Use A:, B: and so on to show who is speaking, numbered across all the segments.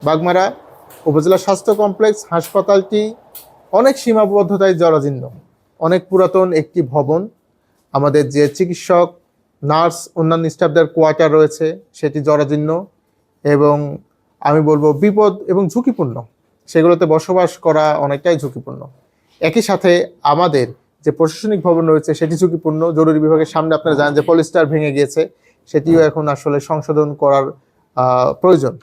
A: বাগমারা উপজেলা স্বাস্থ্য কমপ্লেক্স হাসপাতালটি অনেক সীমাবদ্ধতায় জরাজীর্ণ। অনেক পুরাতন একটি ভবন। আমাদের যে চিকিৎসক, নার্স, অন্যান্য স্টাফদের কোয়ার্টার রয়েছে সেটি জরাজীর্ণ এবং আমি বলবো বিপদ এবং ঝুঁকিপূর্ণ। সেগুলোতে বসবাস করা অনেকটাই ঝুঁকিপূর্ণ। একই সাথে আমাদের যে প্রশাসনিক ভবন রয়েছে সেটি ঝুঁকিপূর্ণ। জরুরি বিভাগের সামনে আপনারা জানেন যে পলিস্টার ভেঙে গিয়েছে, সেটিও এখন আসলে সংশোধন করার প্রয়োজন।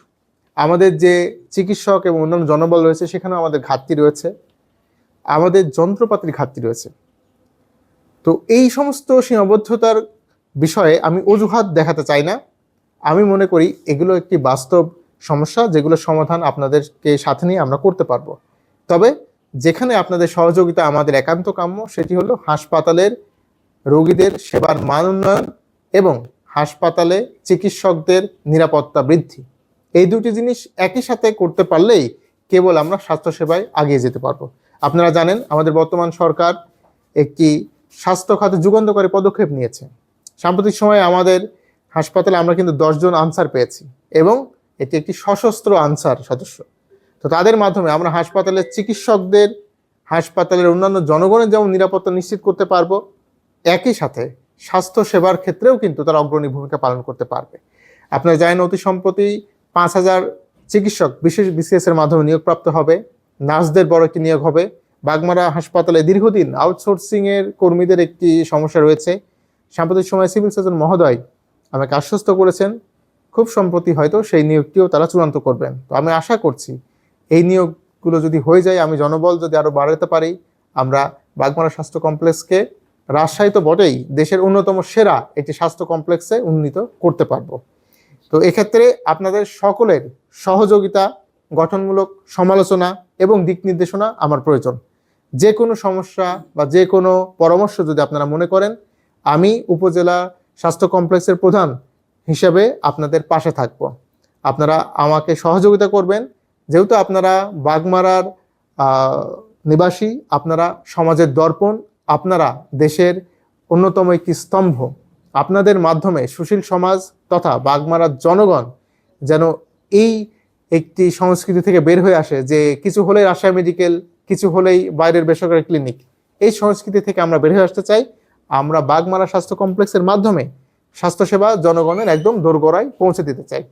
A: আমাদের যে চিকিৎসক এবং অন্যান্য জনবল রয়েছে সেখানেও আমাদের ঘাটতি রয়েছে, আমাদের যন্ত্রপাতির ঘাটতি রয়েছে। তো এই সমস্ত সীমাবদ্ধতার বিষয়ে আমি অজুহাত দেখাতে চাই না। আমি মনে করি এগুলো একটি বাস্তব সমস্যা, যেগুলোর সমাধান আপনাদেরকে সাথে নিয়ে আমরা করতে পারবো। তবে যেখানে আপনাদের সহযোগিতা আমাদের একান্ত কাম্য সেটি হলো হাসপাতালের রোগীদের সেবার মান উন্নয়ন এবং হাসপাতালে চিকিৎসকদের নিরাপত্তা বৃদ্ধি। এই দুটি জিনিস একই সাথে করতে পারলেই কেবল আমরা স্বাস্থ্যসেবায় আগিয়ে যেতে পারবো। আপনারা জানেন আমাদের বর্তমান সরকার একটি স্বাস্থ্য খাতে যুগান্তকারী পদক্ষেপ নিয়েছে। সাম্প্রতিক সময়ে আমাদের হাসপাতালে আমরা কিন্তু 10 জন আনসার পেয়েছি এবং এটি একটি সশস্ত্র আনসার সদস্য। তো তাদের মাধ্যমে আমরা হাসপাতালের চিকিৎসকদের, হাসপাতালের অন্যান্য জনগণের যেমন নিরাপত্তা নিশ্চিত করতে পারবো, একই সাথে স্বাস্থ্য সেবার ক্ষেত্রেও কিন্তু তারা অগ্রণী ভূমিকা পালন করতে পারবে। আপনারা জানেন অতি সম্প্রতি 5,000 চিকিৎসক বিশেষ বিসিএস এর মাধ্যমে নিয়োগপ্রাপ্ত হবে, নার্সদের বড় একটি নিয়োগ হবে। বাগমারা হাসপাতালে দীর্ঘদিন আউটসোর্সিং এর কর্মীদের একটি সমস্যা রয়েছে। সাম্প্রতিক সময়ে সিভিল সার্জন মহোদয় আমাকে আশ্বস্ত করেছেন খুব সম্প্রতি হয়তো সেই নিয়োগটিও তারা চূড়ান্ত করবেন। তো আমি আশা করছি এই নিয়োগগুলো যদি হয়ে যায়, আমি জনবল যদি আরও বাড়াতে পারি, আমরা বাগমারা স্বাস্থ্য কমপ্লেক্সকে রাজশাহী তো বটেই, দেশের অন্যতম সেরা একটি স্বাস্থ্য কমপ্লেক্সে উন্নীত করতে পারবো। তো এক্ষেত্রে আপনাদের সকলের সহযোগিতা, গঠনমূলক সমালোচনা এবং দিক নির্দেশনা আমার প্রয়োজন। যে কোনো সমস্যা বা যে কোনো পরামর্শ যদি আপনারা মনে করেন, আমি উপজেলা স্বাস্থ্য কমপ্লেক্সের প্রধান হিসেবে আপনাদের পাশে থাকব। আপনারা আমাকে সহযোগিতা করবেন। যেহেতু আপনারা বাগমারার নিবাসী, আপনারা সমাজের দর্পণ, আপনারা দেশের অন্যতম একটি স্তম্ভ। আপনাদের মাধ্যমে সুশীল সমাজ তথা বাগমারার জনগণ যেন এই একটি সংস্কৃতি থেকে বের হয়ে আসে যে কিছু হলেই রাজশাহী মেডিকেল, কিছু হলেই বাইরের বেসরকারি ক্লিনিক, এই সংস্কৃতি থেকে আমরা বের হয়ে আসতে চাই। আমরা বাগমারা স্বাস্থ্য কমপ্লেক্সের মাধ্যমে স্বাস্থ্যসেবা জনগণের একদম দোরগোড়ায় পৌঁছে দিতে চাই।